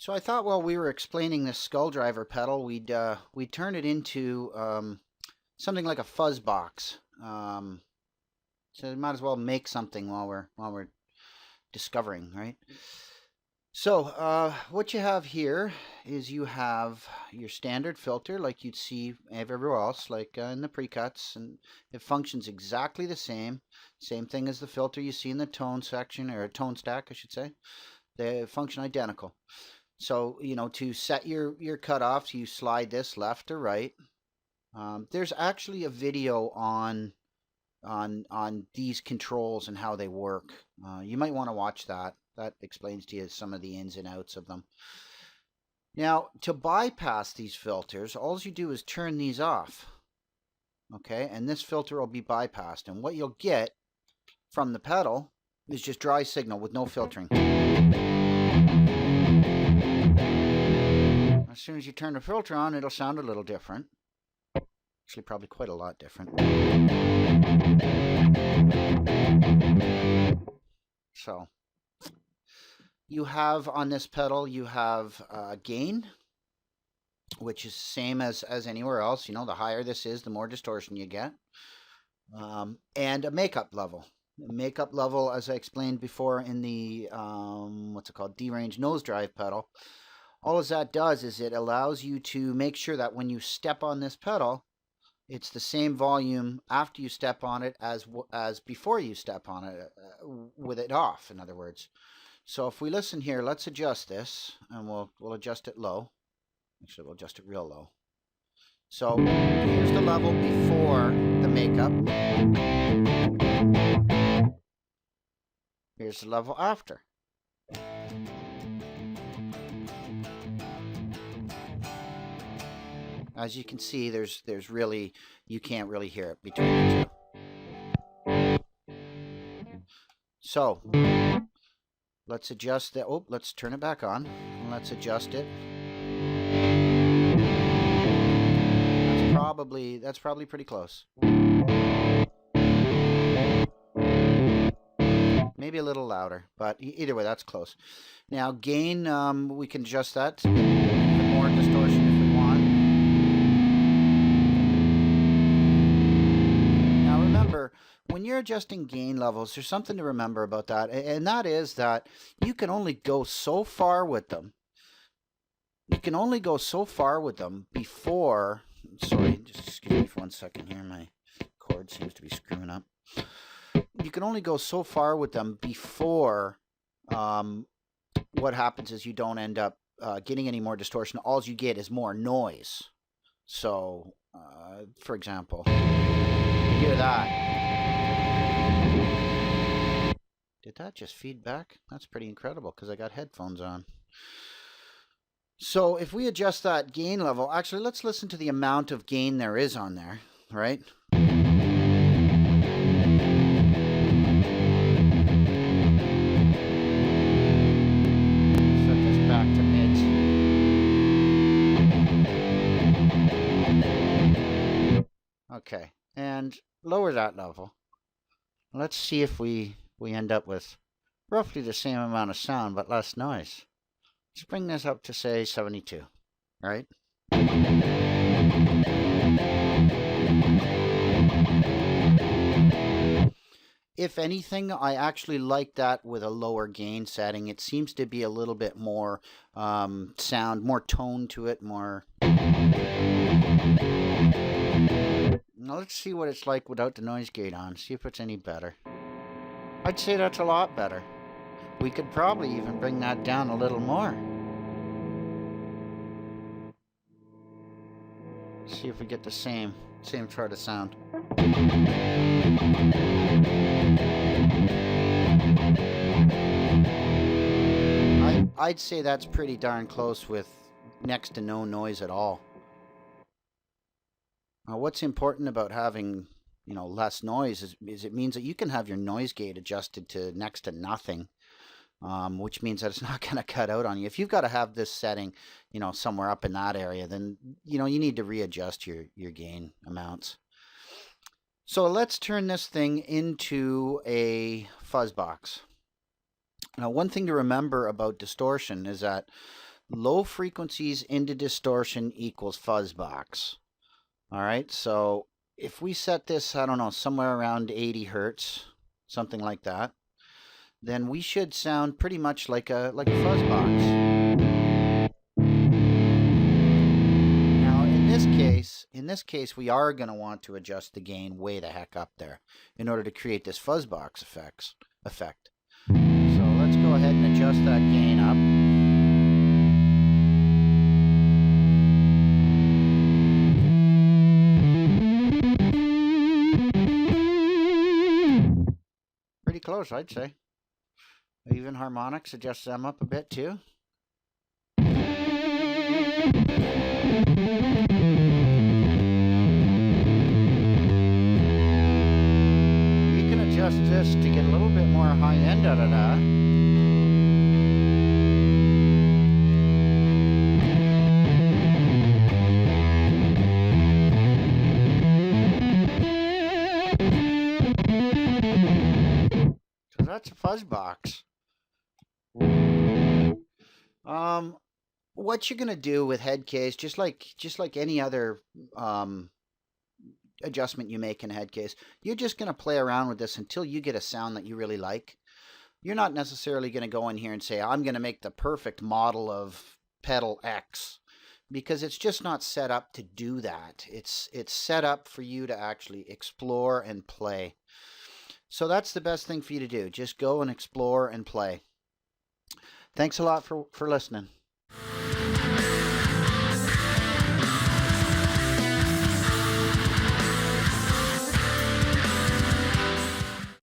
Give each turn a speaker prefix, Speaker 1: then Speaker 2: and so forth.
Speaker 1: So I thought while we were explaining this skull driver pedal, we'd turn it into something like a fuzz box. So we might as well make something while we're discovering, right? So what you have here is you have your standard filter like you'd see everywhere else, like in the precuts, and it functions exactly the same. Same thing as the filter you see in the tone section, or tone stack, I should say. They function identical. So, to set your cutoffs, you slide this left or right. There's actually a video on these controls and how they work. You might want to watch that. That explains to you some of the ins and outs of them. Now, to bypass these filters, all you do is turn these off. Okay, and this filter will be bypassed. And what you'll get from the pedal is just dry signal with no filtering. As soon as you turn the filter on, it'll sound a little different. Actually, probably quite a lot different. So, you have on this pedal, you have gain, which is the same as anywhere else. The higher this is, the more distortion you get. And a makeup level. Makeup level, as I explained before in the, what's it called, D-range nose drive pedal. All that does is it allows you to make sure that when you step on this pedal, it's the same volume after you step on it as before you step on it, with it off, in other words. So if we listen here, let's adjust this, and we'll adjust it low. Actually, we'll adjust it real low. So here's the level before the makeup. Here's the level after. As you can see, there's really, you can't really hear it between the two. So let's adjust that. Oh, let's turn it back on and let's adjust it. That's probably pretty close. Maybe a little louder, but either way, that's close. Now gain, we can adjust that to get even more distortion if we want. Now remember, when you're adjusting gain levels, there's something to remember about that, and that is that you can only go so far with them. You can only go so far with them before, sorry, just excuse me for 1 second here, my cord seems to be screwing up. You can only go so far with them before what happens is you don't end up getting any more distortion. All you get is more noise. So, for example, you hear that. Did that just feed back? That's pretty incredible because I got headphones on. So if we adjust that gain level, actually let's listen to the amount of gain there is on there, right? Set this back to mids. Okay, and lower that level. Let's see if we end up with roughly the same amount of sound but less noise. Let's bring this up to, say, 72, right? If anything, I actually like that with a lower gain setting. It seems to be a little bit more sound, more tone to it, more... Now let's see what it's like without the noise gate on, see if it's any better. I'd say that's a lot better. We could probably even bring that down a little more. See if we get the same sort of sound. I'd say that's pretty darn close with next to no noise at all. Now, what's important about having, less noise is it means that you can have your noise gate adjusted to next to nothing. Which means that it's not going to cut out on you. If you've got to have this setting, somewhere up in that area, then, you need to readjust your gain amounts. So let's turn this thing into a fuzz box. Now, one thing to remember about distortion is that low frequencies into distortion equals fuzz box. All right, so if we set this, I don't know, somewhere around 80 hertz, something like that, then we should sound pretty much like a fuzz box. Now, in this case, we are going to want to adjust the gain way the heck up there in order to create this fuzz box effect. So let's go ahead and adjust that gain up. Pretty close, I'd say. Even harmonics, adjust them up a bit too. You can adjust this to get a little bit more high end out of that. So that's a fuzz box. What you're gonna do with head case, just like any other adjustment you make in a head case, you're just gonna play around with this until you get a sound that you really like. You're not necessarily gonna go in here and say, I'm gonna make the perfect model of pedal X, because it's just not set up to do that. It's set up for you to actually explore and play. So that's the best thing for you to do. Just go and explore and play. Thanks a lot for listening.